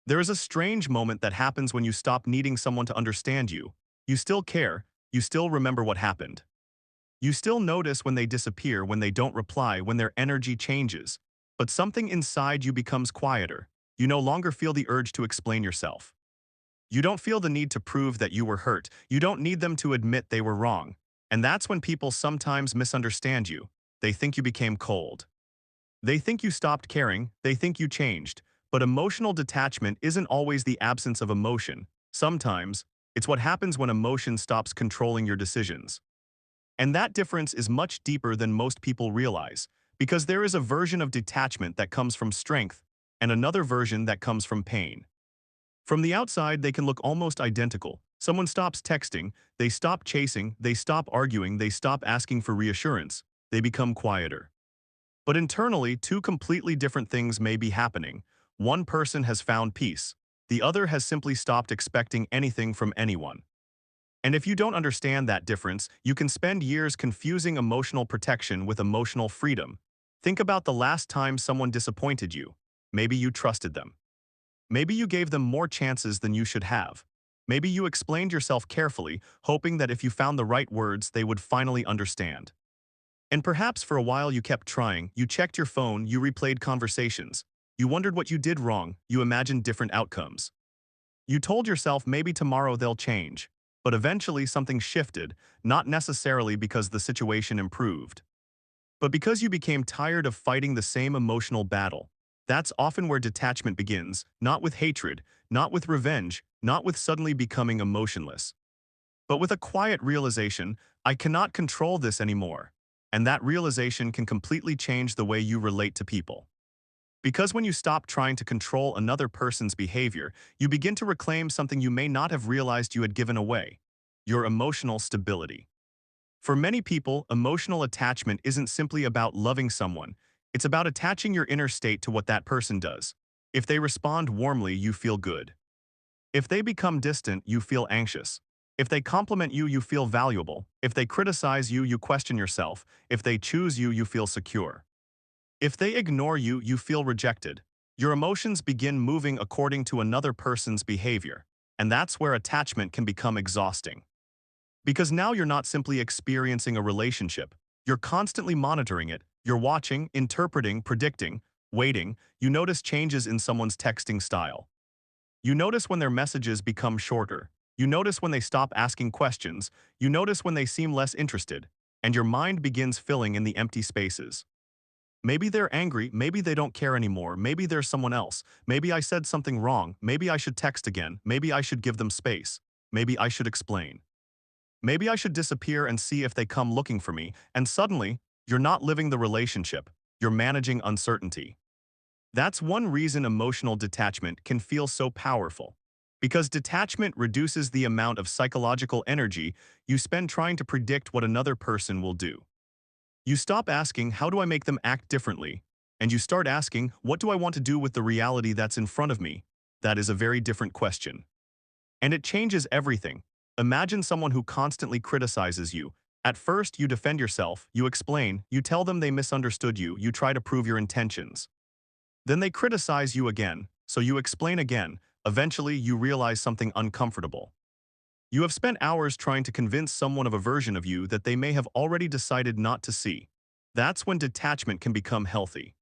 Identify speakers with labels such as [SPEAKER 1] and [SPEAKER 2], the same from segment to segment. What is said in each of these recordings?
[SPEAKER 1] There is a strange moment that happens when you stop needing someone to understand you. You still care, you still remember what happened. You still notice when they disappear, when they don't reply, when their energy changes. But something inside you becomes quieter. You no longer feel the urge to explain yourself. You don't feel the need to prove that you were hurt. You don't need them to admit they were wrong. And that's when people sometimes misunderstand you. They think you became cold. They think you stopped caring, they think you changed. But emotional detachment isn't always the absence of emotion. Sometimes, it's what happens when emotion stops controlling your decisions. And that difference is much deeper than most people realize, because there is a version of detachment that comes from strength, and another version that comes from pain. From the outside, they can look almost identical. Someone stops texting, they stop chasing, they stop arguing, they stop asking for reassurance, they become quieter. But internally, two completely different things may be happening. One person has found peace. The other has simply stopped expecting anything from anyone. And if you don't understand that difference, you can spend years confusing emotional protection with emotional freedom. Think about the last time someone disappointed you. Maybe you trusted them. Maybe you gave them more chances than you should have. Maybe you explained yourself carefully, hoping that if you found the right words, they would finally understand. And perhaps for a while you kept trying, you checked your phone, you replayed conversations. You wondered what you did wrong, you imagined different outcomes. You told yourself maybe tomorrow they'll change. But eventually something shifted, not necessarily because the situation improved, but because you became tired of fighting the same emotional battle. That's often where detachment begins, not with hatred, not with revenge, not with suddenly becoming emotionless, but with a quiet realization, I cannot control this anymore. And that realization can completely change the way you relate to people. Because when you stop trying to control another person's behavior, you begin to reclaim something you may not have realized you had given away: your emotional stability. For many people, emotional attachment isn't simply about loving someone, it's about attaching your inner state to what that person does. If they respond warmly, you feel good. If they become distant, you feel anxious. If they compliment you, you feel valuable. If they criticize you, you question yourself. If they choose you, you feel secure. If they ignore you, you feel rejected. Your emotions begin moving according to another person's behavior, and that's where attachment can become exhausting. Because now you're not simply experiencing a relationship, you're constantly monitoring it, you're watching, interpreting, predicting, waiting. You notice changes in someone's texting style. You notice when their messages become shorter. You notice when they stop asking questions. You notice when they seem less interested. And your mind begins filling in the empty spaces. Maybe they're angry, maybe they don't care anymore, maybe there's someone else, maybe I said something wrong, maybe I should text again, maybe I should give them space, maybe I should explain. Maybe I should disappear and see if they come looking for me, and suddenly, you're not living the relationship, you're managing uncertainty. That's one reason emotional detachment can feel so powerful. Because detachment reduces the amount of psychological energy you spend trying to predict what another person will do. You stop asking, how do I make them act differently? And you start asking, what do I want to do with the reality that's in front of me? That is a very different question. And it changes everything. Imagine someone who constantly criticizes you. At first, you defend yourself, you explain, you tell them they misunderstood you, you try to prove your intentions. Then they criticize you again, so you explain again. Eventually, you realize something uncomfortable. You have spent hours trying to convince someone of a version of you that they may have already decided not to see. That's when detachment can become healthy.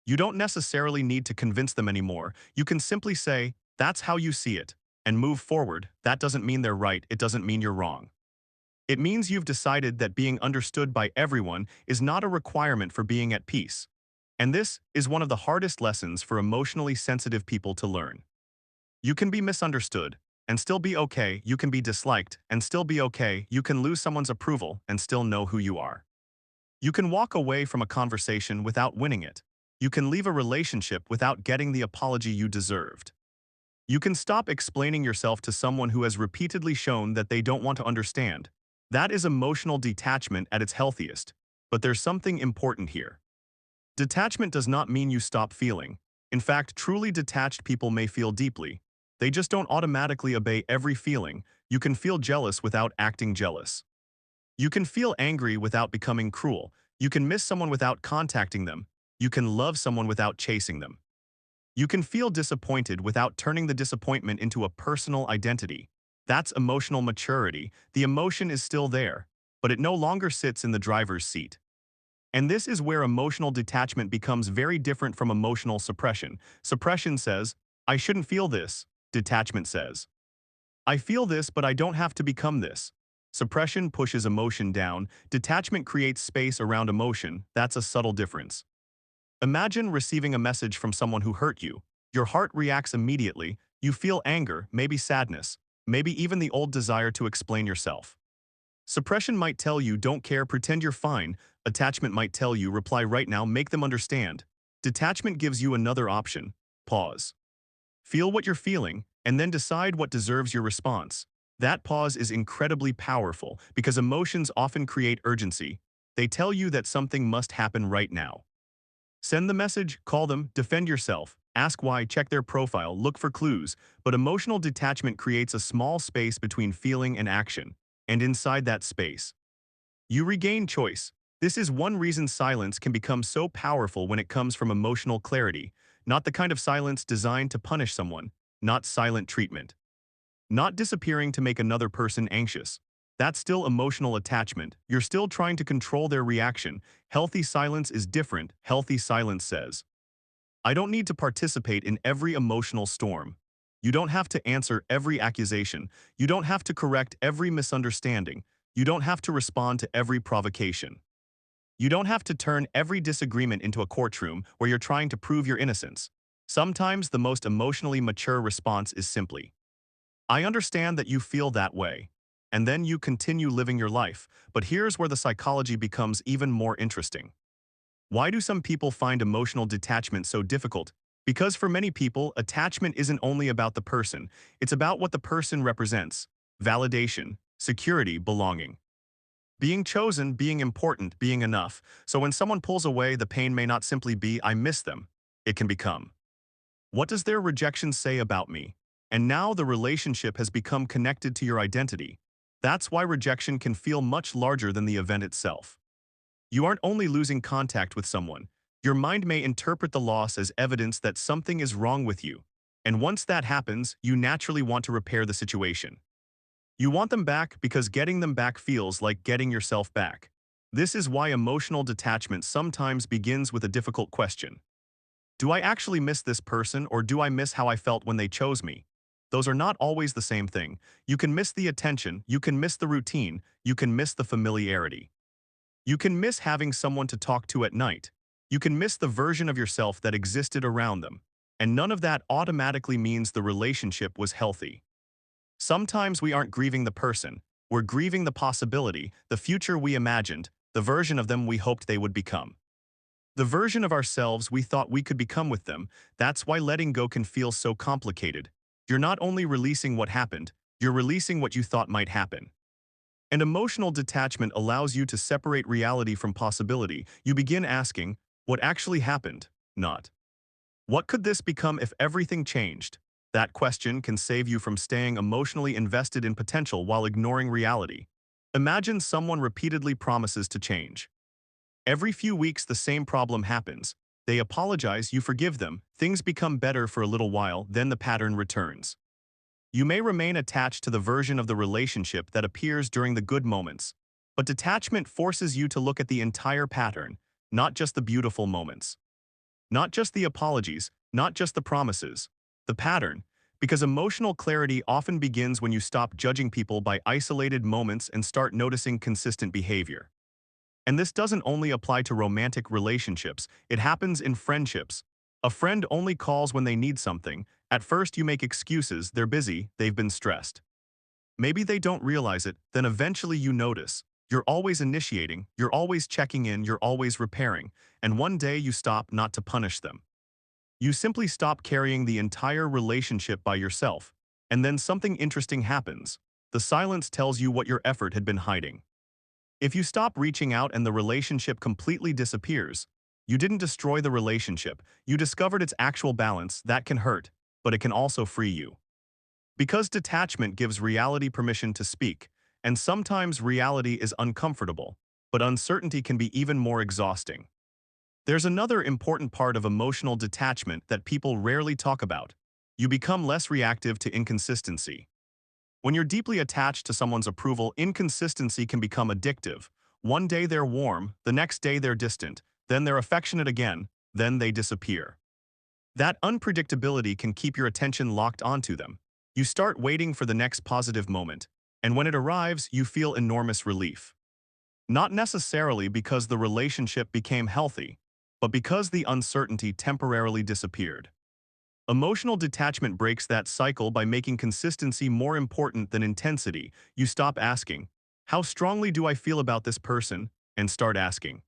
[SPEAKER 1] You don't necessarily need to convince them anymore. You can simply say, that's how you see it, and move forward. That doesn't mean they're right, it doesn't mean you're wrong. It means you've decided that being understood by everyone is not a requirement for being at peace. And this is one of the hardest lessons for emotionally sensitive people to learn. You can be misunderstood and still be okay. You can be disliked and still be okay. You can lose someone's approval and still know who you are. You can walk away from a conversation without winning it. You can leave a relationship without getting the apology you deserved. You can stop explaining yourself to someone who has repeatedly shown that they don't want to understand. That is emotional detachment at its healthiest. But there's something important here. Detachment does not mean you stop feeling. In fact, truly detached people may feel deeply. They just don't automatically obey every feeling. You can feel jealous without acting jealous. You can feel angry without becoming cruel. You can miss someone without contacting them. You can love someone without chasing them. You can feel disappointed without turning the disappointment into a personal identity. That's emotional maturity. The emotion is still there, but it no longer sits in the driver's seat. And this is where emotional detachment becomes very different from emotional suppression. Suppression says, I shouldn't feel this. Detachment says, I feel this, but I don't have to become this. Suppression pushes emotion down. Detachment creates space around emotion. That's a subtle difference. Imagine receiving a message from someone who hurt you. Your heart reacts immediately. You feel anger, maybe sadness, maybe even the old desire to explain yourself. Suppression might tell you, don't care, pretend you're fine. Attachment might tell you, reply right now, make them understand. Detachment gives you another option. Pause. Feel what you're feeling, and then decide what deserves your response. That pause is incredibly powerful because emotions often create urgency. They tell you that something must happen right now. Send the message, call them, defend yourself, ask why, check their profile, look for clues, but emotional detachment creates a small space between feeling and action, and inside that space, you regain choice. This is one reason silence can become so powerful when it comes from emotional clarity, not the kind of silence designed to punish someone, not silent treatment. Not disappearing to make another person anxious. That's still emotional attachment. You're still trying to control their reaction. Healthy silence is different. Healthy silence says, I don't need to participate in every emotional storm. You don't have to answer every accusation. You don't have to correct every misunderstanding. You don't have to respond to every provocation. You don't have to turn every disagreement into a courtroom where you're trying to prove your innocence. Sometimes the most emotionally mature response is simply, I understand that you feel that way. And then you continue living your life. But here's where the psychology becomes even more interesting. Why do some people find emotional detachment so difficult? Because for many people, attachment isn't only about the person, it's about what the person represents. Validation, security, belonging. Being chosen, being important, being enough. So when someone pulls away, the pain may not simply be, I miss them. It can become, what does their rejection say about me? And now the relationship has become connected to your identity. That's why rejection can feel much larger than the event itself. You aren't only losing contact with someone, your mind may interpret the loss as evidence that something is wrong with you. And once that happens, you naturally want to repair the situation. You want them back because getting them back feels like getting yourself back. This is why emotional detachment sometimes begins with a difficult question. Do I actually miss this person, or do I miss how I felt when they chose me? Those are not always the same thing. You can miss the attention, you can miss the routine, you can miss the familiarity. You can miss having someone to talk to at night. You can miss the version of yourself that existed around them. And none of that automatically means the relationship was healthy. Sometimes we aren't grieving the person, we're grieving the possibility, the future we imagined, the version of them we hoped they would become. The version of ourselves we thought we could become with them. That's why letting go can feel so complicated. You're not only releasing what happened, you're releasing what you thought might happen. And emotional detachment allows you to separate reality from possibility. You begin asking, what actually happened? Not, what could this become if everything changed? That question can save you from staying emotionally invested in potential while ignoring reality. Imagine someone repeatedly promises to change. Every few weeks the same problem happens. They apologize, you forgive them, things become better for a little while, then the pattern returns. You may remain attached to the version of the relationship that appears during the good moments, but detachment forces you to look at the entire pattern, not just the beautiful moments. Not just the apologies, not just the promises. The pattern, because emotional clarity often begins when you stop judging people by isolated moments and start noticing consistent behavior. And this doesn't only apply to romantic relationships, it happens in friendships. A friend only calls when they need something. At first you make excuses, they're busy, they've been stressed. Maybe they don't realize it, then eventually you notice. You're always initiating, you're always checking in, you're always repairing, and one day you stop, not to punish them. You simply stop carrying the entire relationship by yourself. And then something interesting happens. The silence tells you what your effort had been hiding. If you stop reaching out and the relationship completely disappears, you didn't destroy the relationship, you discovered its actual balance. That can hurt, but it can also free you. Because detachment gives reality permission to speak, and sometimes reality is uncomfortable, but uncertainty can be even more exhausting. There's another important part of emotional detachment that people rarely talk about. You become less reactive to inconsistency. When you're deeply attached to someone's approval, inconsistency can become addictive. One day they're warm, the next day they're distant, then they're affectionate again, then they disappear. That unpredictability can keep your attention locked onto them. You start waiting for the next positive moment, and when it arrives, you feel enormous relief. Not necessarily because the relationship became healthy, but because the uncertainty temporarily disappeared. Emotional detachment breaks that cycle by making consistency more important than intensity. You stop asking, "How strongly do I feel about this person?" and start asking,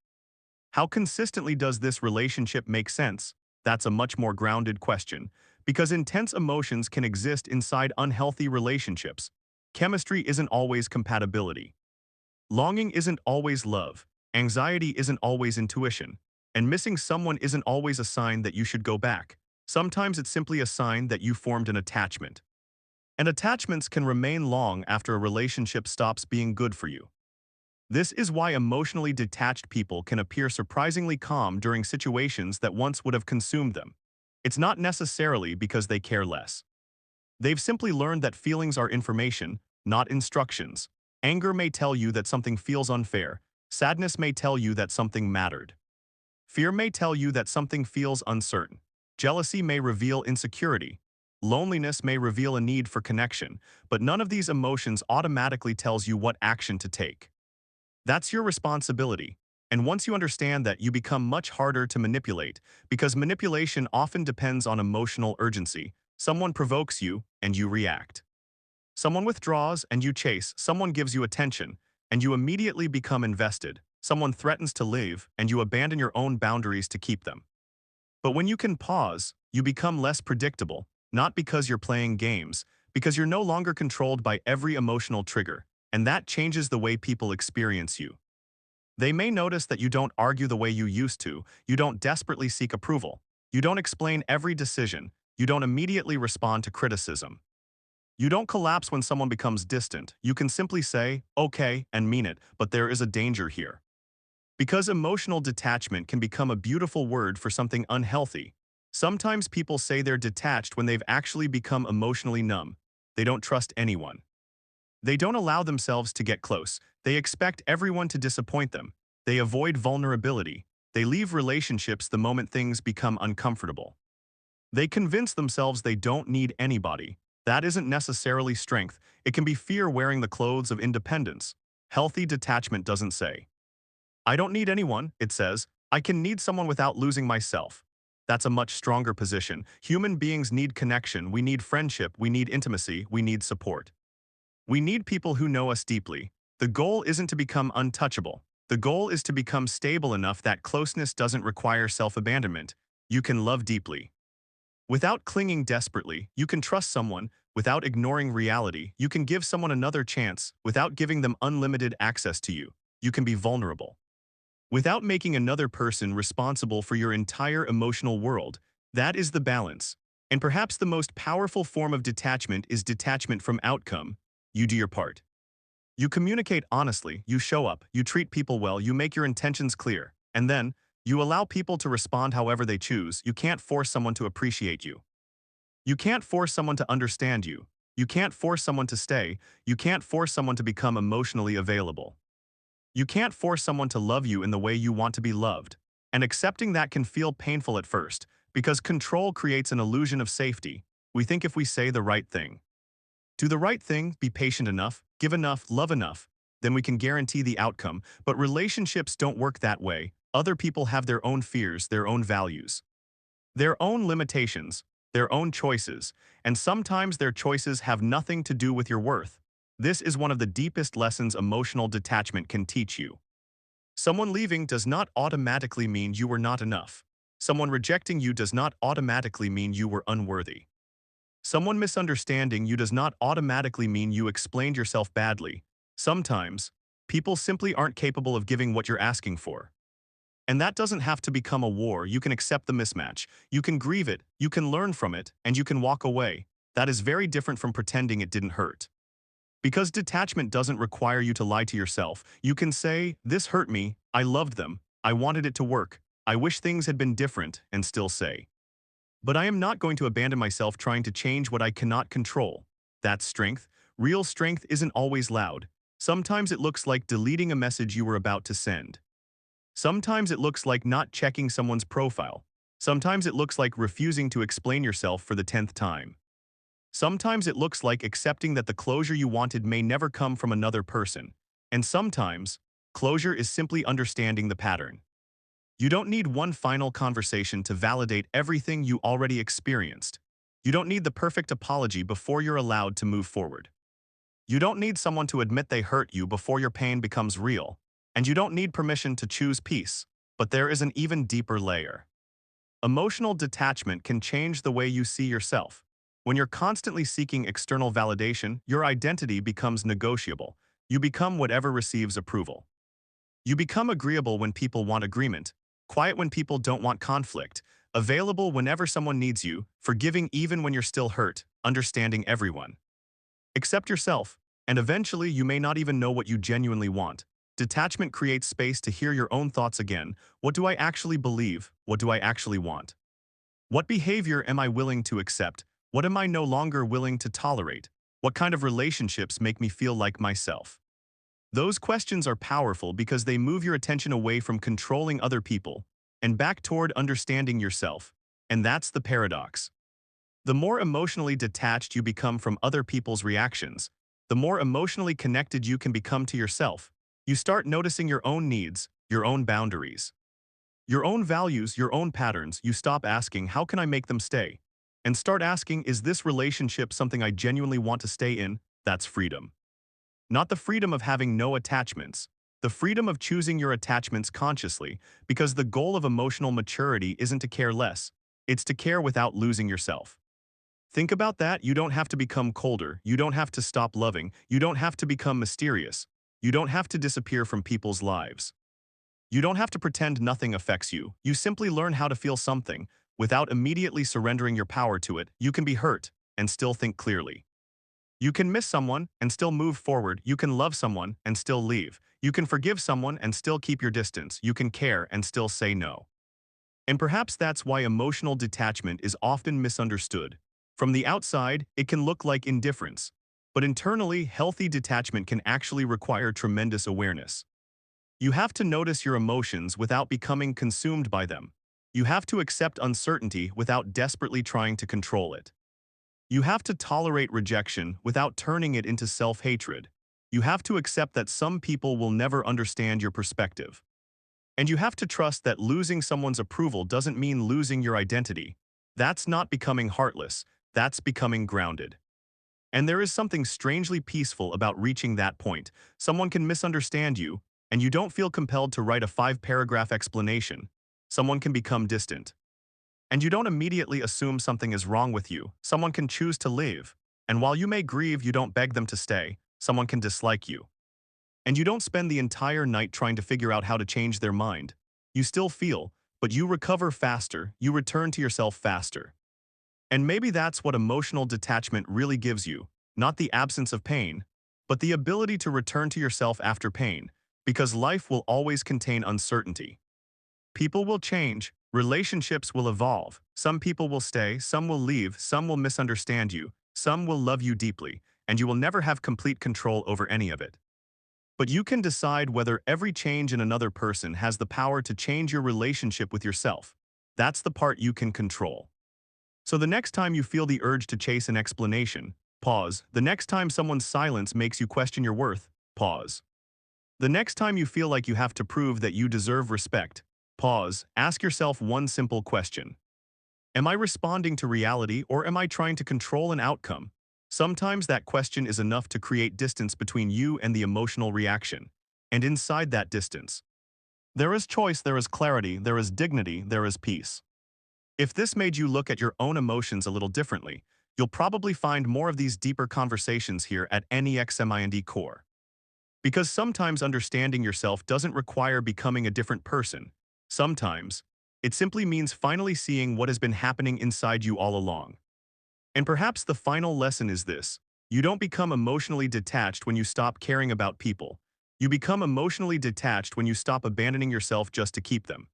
[SPEAKER 1] "How consistently does this relationship make sense?" That's a much more grounded question, because intense emotions can exist inside unhealthy relationships. Chemistry isn't always compatibility. Longing isn't always love. Anxiety isn't always intuition. And missing someone isn't always a sign that you should go back. Sometimes it's simply a sign that you formed an attachment. And attachments can remain long after a relationship stops being good for you. This is why emotionally detached people can appear surprisingly calm during situations that once would have consumed them. It's not necessarily because they care less. They've simply learned that feelings are information, not instructions. Anger may tell you that something feels unfair. Sadness may tell you that something mattered. Fear may tell you that something feels uncertain. Jealousy may reveal insecurity. Loneliness may reveal a need for connection, but none of these emotions automatically tells you what action to take. That's your responsibility. And once you understand that, you become much harder to manipulate, because manipulation often depends on emotional urgency. Someone provokes you, and you react. Someone withdraws, and you chase. Someone gives you attention, and you immediately become invested. Someone threatens to leave, and you abandon your own boundaries to keep them. But when you can pause, you become less predictable, not because you're playing games, because you're no longer controlled by every emotional trigger, and that changes the way people experience you. They may notice that you don't argue the way you used to, you don't desperately seek approval, you don't explain every decision, you don't immediately respond to criticism. You don't collapse when someone becomes distant. You can simply say, "Okay," and mean it, but there is a danger here. Because emotional detachment can become a beautiful word for something unhealthy. Sometimes people say they're detached when they've actually become emotionally numb. They don't trust anyone. They don't allow themselves to get close. They expect everyone to disappoint them. They avoid vulnerability. They leave relationships the moment things become uncomfortable. They convince themselves they don't need anybody. That isn't necessarily strength. It can be fear wearing the clothes of independence. Healthy detachment doesn't say, "I don't need anyone," it says, "I can need someone without losing myself." That's a much stronger position. Human beings need connection, we need friendship, we need intimacy, we need support. We need people who know us deeply. The goal isn't to become untouchable. The goal is to become stable enough that closeness doesn't require self-abandonment. You can love deeply. Without clinging desperately, you can trust someone. Without ignoring reality, you can give someone another chance. Without giving them unlimited access to you, you can be vulnerable. Without making another person responsible for your entire emotional world, that is the balance. And perhaps the most powerful form of detachment is detachment from outcome. You do your part. You communicate honestly, you show up, you treat people well, you make your intentions clear, and then, you allow people to respond however they choose. You can't force someone to appreciate you. You can't force someone to understand you. You can't force someone to stay. You can't force someone to become emotionally available. You can't force someone to love you in the way you want to be loved. And accepting that can feel painful at first, because control creates an illusion of safety. We think if we say the right thing, do the right thing, be patient enough, give enough, love enough, then we can guarantee the outcome. But relationships don't work that way. Other people have their own fears, their own values, their own limitations, their own choices, and sometimes their choices have nothing to do with your worth. This is one of the deepest lessons emotional detachment can teach you. Someone leaving does not automatically mean you were not enough. Someone rejecting you does not automatically mean you were unworthy. Someone misunderstanding you does not automatically mean you explained yourself badly. Sometimes, people simply aren't capable of giving what you're asking for. And that doesn't have to become a war. You can accept the mismatch. You can grieve it, you can learn from it, and you can walk away. That is very different from pretending it didn't hurt. Because detachment doesn't require you to lie to yourself. You can say, "This hurt me, I loved them, I wanted it to work, I wish things had been different, and still say. But I am not going to abandon myself trying to change what I cannot control. That's strength. Real strength isn't always loud. Sometimes it looks like deleting a message you were about to send. Sometimes it looks like not checking someone's profile. Sometimes it looks like refusing to explain yourself for the 10th time. Sometimes it looks like accepting that the closure you wanted may never come from another person. And sometimes, closure is simply understanding the pattern. You don't need one final conversation to validate everything you already experienced. You don't need the perfect apology before you're allowed to move forward. You don't need someone to admit they hurt you before your pain becomes real. And you don't need permission to choose peace. But there is an even deeper layer. Emotional detachment can change the way you see yourself. When you're constantly seeking external validation, your identity becomes negotiable. You become whatever receives approval. You become agreeable when people want agreement, quiet when people don't want conflict, available whenever someone needs you, forgiving even when you're still hurt, understanding everyone. Accept yourself, and eventually you may not even know what you genuinely want. Detachment creates space to hear your own thoughts again. What do I actually believe? What do I actually want? What behavior am I willing to accept? What am I no longer willing to tolerate? What kind of relationships make me feel like myself? Those questions are powerful because they move your attention away from controlling other people and back toward understanding yourself. And that's the paradox. The more emotionally detached you become from other people's reactions, the more emotionally connected you can become to yourself. You start noticing your own needs, your own boundaries, your own values, your own patterns. You stop asking, how can I make them stay? And start asking, is this relationship something I genuinely want to stay in? That's freedom. Not the freedom of having no attachments, the freedom of choosing your attachments consciously, because the goal of emotional maturity isn't to care less, it's to care without losing yourself. Think about that. You don't have to become colder, you don't have to stop loving, you don't have to become mysterious, you don't have to disappear from people's lives. You don't have to pretend nothing affects you, you simply learn how to feel something, without immediately surrendering your power to it. You can be hurt, and still think clearly. You can miss someone and still move forward. You can love someone and still leave. You can forgive someone and still keep your distance. You can care and still say no. And perhaps that's why emotional detachment is often misunderstood. From the outside, it can look like indifference. But internally, healthy detachment can actually require tremendous awareness. You have to notice your emotions without becoming consumed by them. You have to accept uncertainty without desperately trying to control it. You have to tolerate rejection without turning it into self-hatred. You have to accept that some people will never understand your perspective. And you have to trust that losing someone's approval doesn't mean losing your identity. That's not becoming heartless, that's becoming grounded. And there is something strangely peaceful about reaching that point. Someone can misunderstand you, and you don't feel compelled to write a 5-paragraph explanation. Someone can become distant. And you don't immediately assume something is wrong with you. Someone can choose to leave. And while you may grieve, you don't beg them to stay. Someone can dislike you. And you don't spend the entire night trying to figure out how to change their mind. You still feel, but you recover faster, you return to yourself faster. And maybe that's what emotional detachment really gives you, not the absence of pain, but the ability to return to yourself after pain, because life will always contain uncertainty. People will change, relationships will evolve, some people will stay, some will leave, some will misunderstand you, some will love you deeply, and you will never have complete control over any of it. But you can decide whether every change in another person has the power to change your relationship with yourself. That's the part you can control. So the next time you feel the urge to chase an explanation, pause. The next time someone's silence makes you question your worth, pause. The next time you feel like you have to prove that you deserve respect, pause. Ask yourself one simple question. Am I responding to reality or am I trying to control an outcome? Sometimes that question is enough to create distance between you and the emotional reaction. And inside that distance, there is choice, there is clarity, there is dignity, there is peace. If this made you look at your own emotions a little differently, you'll probably find more of these deeper conversations here at NEXMIND Core. Because sometimes understanding yourself doesn't require becoming a different person. Sometimes, it simply means finally seeing what has been happening inside you all along. And perhaps the final lesson is this: you don't become emotionally detached when you stop caring about people. You become emotionally detached when you stop abandoning yourself just to keep them.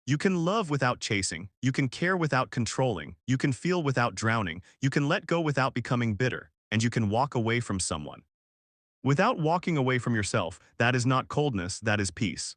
[SPEAKER 1] You can love without chasing. You can care without controlling. You can feel without drowning. You can let go without becoming bitter. And you can walk away from someone. Without walking away from yourself, that is not coldness, that is peace.